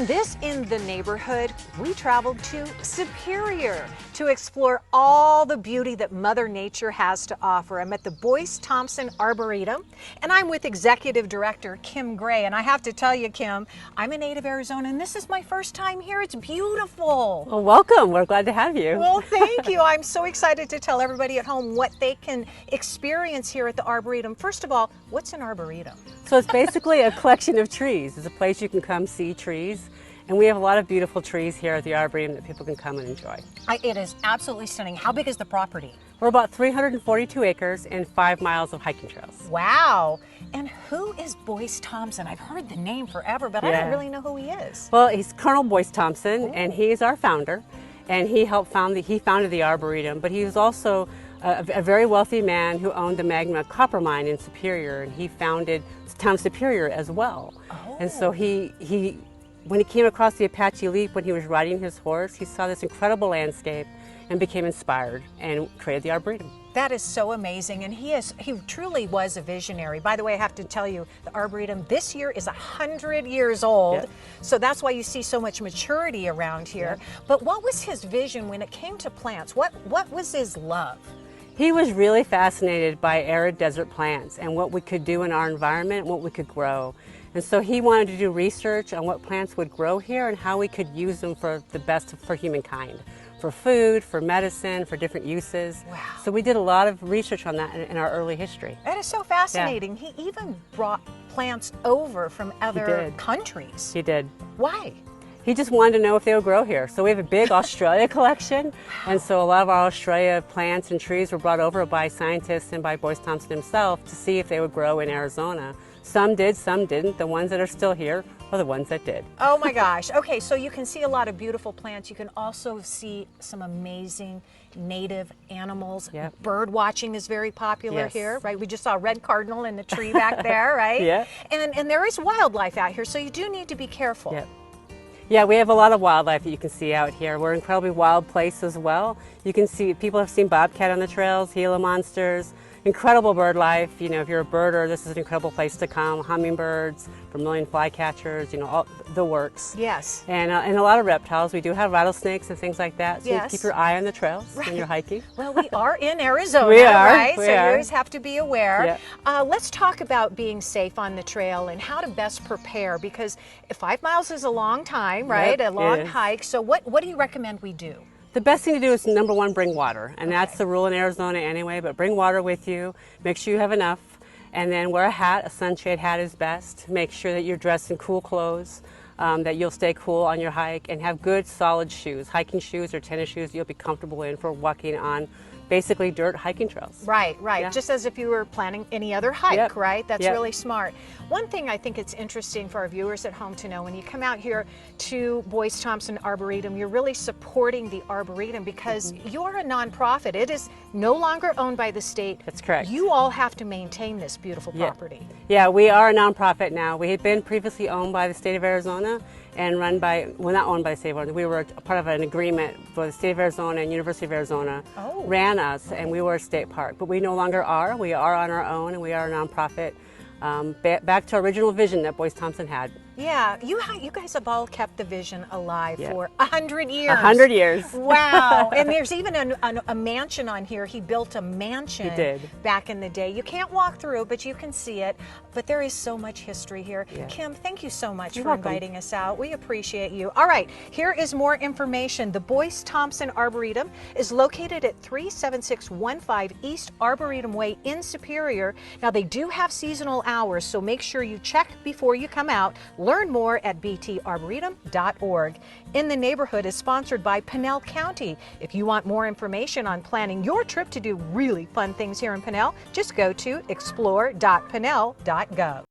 On this In the Neighborhood, we traveled to Superior to explore all the beauty that Mother Nature has to offer. I'm at the Boyce Thompson Arboretum, and I'm with Executive Director Kim Gray. And I have to tell you, Kim, I'm a native Arizona, and this is my first time here. It's beautiful. Well, welcome. We're glad to have you. Well, thank you. I'm so excited to tell everybody at home what they can experience here at the Arboretum. First of all, what's an Arboretum? So it's basically a collection of trees. It's a place you can come see trees. And we have a lot of beautiful trees here at the Arboretum that people can come and enjoy. It is absolutely stunning. How big is the property? We're about 342 acres and 5 miles of hiking trails. Wow. And who is Boyce Thompson? I've heard the name forever, but I don't really know who he is. Well, he's Colonel Boyce Thompson, and he is our founder. And he founded the Arboretum, but he was also a very wealthy man who owned the Magma copper mine in Superior, and he founded the town of Superior as well. Oh. And so when he came across the Apache Leap, when he was riding his horse, he saw this incredible landscape and became inspired and created the Arboretum. That is so amazing, and he truly was a visionary. By the way, I have to tell you, the Arboretum this year is 100 years old, so that's why you see so much maturity around here. But what was his vision when it came to plants? What was his love? He was really fascinated by arid desert plants and what we could do in our environment, what we could grow. And so he wanted to do research on what plants would grow here and how we could use them for the best for humankind, for food, for medicine, for different uses. Wow. So we did a lot of research on that in our early history. That is so fascinating. Yeah. He even brought plants over from other countries. He did. Why? He just wanted to know if they would grow here. So we have a big Australia collection, and so a lot of our Australia plants and trees were brought over by scientists and by Boyce Thompson himself to see if they would grow in Arizona. Some did, some didn't. The ones that are still here are the ones that did. Oh my gosh. Okay, so you can see a lot of beautiful plants. You can also see some amazing native animals. Yep. Bird watching is very popular here, right? We just saw a red cardinal in the tree back there, right? Yeah. And there is wildlife out here, so you do need to be careful. Yep. Yeah, we have a lot of wildlife that you can see out here. We're an incredibly wild place as well. You can see, people have seen bobcat on the trails, Gila monsters, incredible bird life. You know, if you're a birder, this is an incredible place to come. Hummingbirds, vermilion flycatchers, you know, all the works. Yes. And a lot of reptiles. We do have rattlesnakes and things like that. So you keep your eye on the trails when you're hiking. Well, we are in Arizona, right? So you always have to be aware. Let's talk about being safe on the trail and how to best prepare, because 5 miles is a long time, right? A long hike. So what do you recommend we do? The best thing to do is, number one, bring water. And that's the rule in Arizona anyway, but bring water with you. Make sure you have enough. And then wear a hat. A sunshade hat is best. Make sure that you're dressed in cool clothes, that you'll stay cool on your hike, and have good solid shoes. Hiking shoes or tennis shoes you'll be comfortable in for walking on basically dirt hiking trails. Right, right. Yeah. Just as if you were planning any other hike, right? That's really smart. One thing I think it's interesting for our viewers at home to know, when you come out here to Boyce Thompson Arboretum, you're really supporting the Arboretum because you're a nonprofit. It is no longer owned by the state. That's correct. You all have to maintain this beautiful property. Yeah, we are a nonprofit now. We had been previously owned by the state of Arizona and run by, well, not owned by the state of Arizona, we were a part of an agreement for the state of Arizona and University of Arizona ran us, and we were a state park. But we no longer are. We are on our own, and we are a nonprofit. Back to original vision that Boyce Thompson had. Yeah, you guys have all kept the vision alive for 100 years. 100 years. Wow. And there's even a mansion on here. He built a mansion back in the day. You can't walk through it, but you can see it. But there is so much history here. Kim, thank you so much for inviting us out. We appreciate you. All right, here is more information. The Boyce Thompson Arboretum is located at 37615 East Arboretum Way in Superior. Now, they do have seasonal hours, so make sure you check before you come out. Learn more at btarboretum.org. In the Neighborhood is sponsored by Pinal County. If you want more information on planning your trip to do really fun things here in Pinal, just go to explore.pinal.gov.